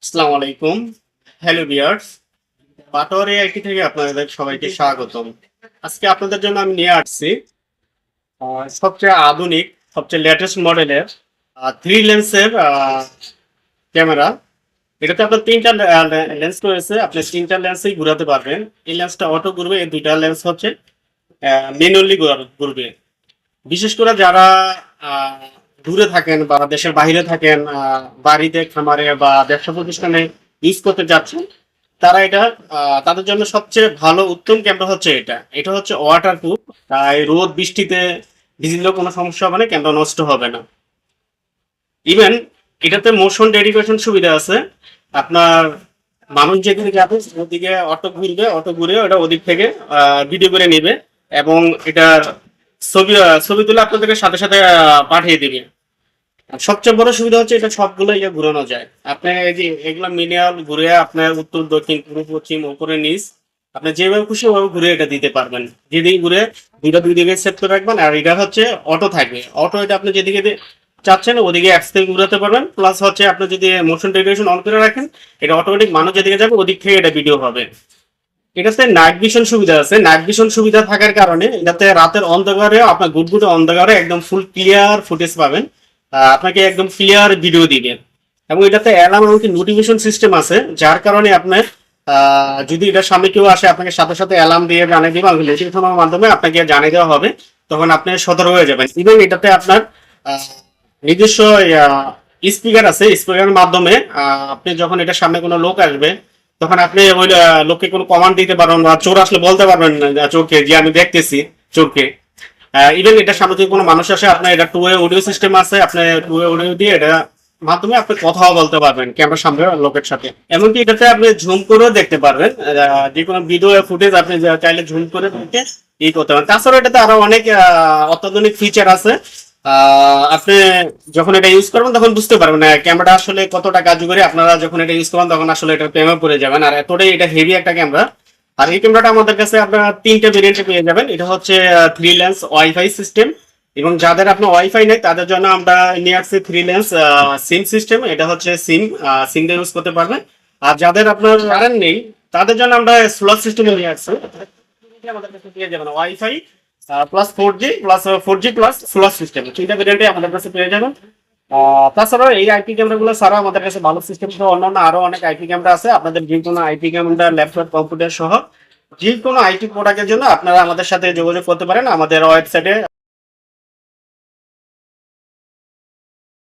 আসসালামু আলাইকুম। Hello viewers, Patwari IT থেকে আপনাদের সবাইকে স্বাগতম। আজকে আপনাদের জন্য আমি নিয়ে আসছি সবচেয়ে আধুনিক, সবচেয়ে লেটেস্ট মডেলের থ্রি লেন্সের ক্যামেরা। এটাতে আপনার তিনটা লেন্স রয়েছে, আপনি তিনটা লেন্সেই ঘুরাতে পারবেন। এই লেন্সটা অটো ঘুরবে, এই দুইটা লেন্স হচ্ছে ম্যানুয়ালি ঘুরবে। বিশেষ করে যারা আহ, দূরে থাকেন বা দেশের বাইরে থাকেন, বাড়িতে, খামারে বা ব্যবসা প্রতিষ্ঠানে ইউজ করতে যাচ্ছেন, তারা এটা তাদের জন্য সবচেয়ে ভালো উত্তম ক্যামেরা হচ্ছে এটা। এটা হচ্ছে ওয়াটার প্রুফ, তাই রোদ বৃষ্টিতে ভিজলেও কোনো সমস্যা হবে না, ক্যামেরা নষ্ট হবে না। ইভেন এটাতে মোশন ডেডিকেশন সুবিধা আছে। আপনার মানুষ যেদিকে যাবে ওদিকে অটো ঘুরবে, অটো ঘুরে ওটা ওদিক থেকে ভিডিও করে নেবে এবং এটার ছবি তুলে আপনাদেরকে সাথে সাথে পাঠিয়ে দিবে। আর সবচেয়ে বড় সুবিধা হচ্ছে এটা সবগুলো ঘুরানো যায়। আপনি এই যে এগুলো মিনিমাল ঘুরে আপনার উত্তর দক্ষিণ পূর্ব পশ্চিম উপরে নিচ আপনি যেভাবে খুশি ওভাবে ঘুরে এটা দিতে পারবেন। যেদিকে ঘুরে দুইটা দুই দিকে সেট করে রাখবেন, আর এটা হচ্ছে অটো থাকবে। অটো এটা আপনি যেদিকে চাচ্ছেন ওদিকে এক থেকে ঘুরাতে পারবেন। প্লাস হচ্ছে আপনি যদি মোশন ডেডিকেশন অন করে রাখেন, এটা অটোমেটিক মানুষ যেদিকে যাবে ওদিক থেকে এটা ভিডিও হবে। এটাতে নাইট ভিশন সুবিধা আছে। নাইট ভিশন সুবিধা থাকার কারণে এটাতে রাতের অন্ধকারে আপনার গুটগুটে অন্ধকারে একদম ফুল ক্লিয়ার ফুটেজ পাবেন। আপনাকে একদম ক্লিয়ার ভিডিও দিবে। এবং এটাতে অ্যালার্ম এমনকি নোটিফিকেশন সিস্টেম আছে, যার কারণে আপনার যদি এটার সামনে কেউ আসে আপনাকে সাথে সাথে অ্যালার্ম দিয়ে জানিয়ে দিবে, নোটিফিকেশনের মাধ্যমে আপনাকে জানিয়ে দেওয়া হবে, তখন আপনি সতর্ক হয়ে যাবেন। ইভেন এটাতে আপনার নিজস্ব স্পিকার আছে। স্পিকারের মাধ্যমে আপনি যখন এটার সামনে কোনো লোক আসবে, তখন আপনি ওই লোককে কোনো কমান্ড দিতে পারবেন বা চোর আসলে বলতে পারবেন চোরকে যে আমি দেখতেছি চোরকে। ইভেন এটার সামনে যদি কোনো মানুষ আসে, আপনার এটা টু ওয়ে অডিও সিস্টেম আছে, আপনি টু ওয়ে অডিও দিয়ে এটা মাধ্যমে আপনি কথাও বলতে পারবেন ক্যামেরার সামনে লোকের সাথে। এমনকি এটাতে আপনি ঝুম করেও দেখতে পারবেন, যে কোনো ভিডিও ফুটেজ আপনি চাইলে ঝুম করে দেখে করতে পারেন। তাছাড়া এটাতে আরো অনেক অত্যাধুনিক ফিচার আছে। আপনি যখন এটা ইউজ করবেন তখন বুঝতে পারবেন না ক্যামেরাটা আসলে কতটা কার্যকরী। আপনারা যখন এটা ইউজ করবেন তখন আসলে এটা প্রেমে পড়ে যাবেন। আর এতটাই এটা হেভি একটা ক্যামেরা। আর এই ক্যামেরাটা আমাদের কাছে আপনারা তিনটে ভেরিয়েন্টে পেয়ে যাবেন। এটা হচ্ছে থ্রি লেন্স ওয়াইফাই সিস্টেম, এবং যাদের আপনার ওয়াইফাই নেই তাদের জন্য আমরা নিয়ে আসছি থ্রি লেন্স সিম সিস্টেম। এটা হচ্ছে সিম দিয়ে ইউজ করতে পারবেন। আর যাদের আপনার কারেন্ট নেই তাদের জন্য আমরা স্লট সিস্টেম নিয়ে আসছি। আমাদের কাছে পেয়ে যাবেন wifi plus 4G plus 4G plus slot system, তিনটা ভেরিয়েন্টে আমাদের কাছে পেয়ে যাবেন। তাছাড়াও এই আইপি ক্যামেরাগুলো ছাড়া আমাদের কাছে ভালো সিস্টেম সহ অন্যান্য আরো অনেক আইপি ক্যামেরা আছে। আপনাদের যে কোনো আইপি ক্যামেরা, ল্যাপটপ, কম্পিউটার সহ যে কোনো আইটি প্রোডাক্টের জন্য আপনারা আমাদের সাথে যোগাযোগ করতে পারেন আমাদের ওয়েবসাইটে।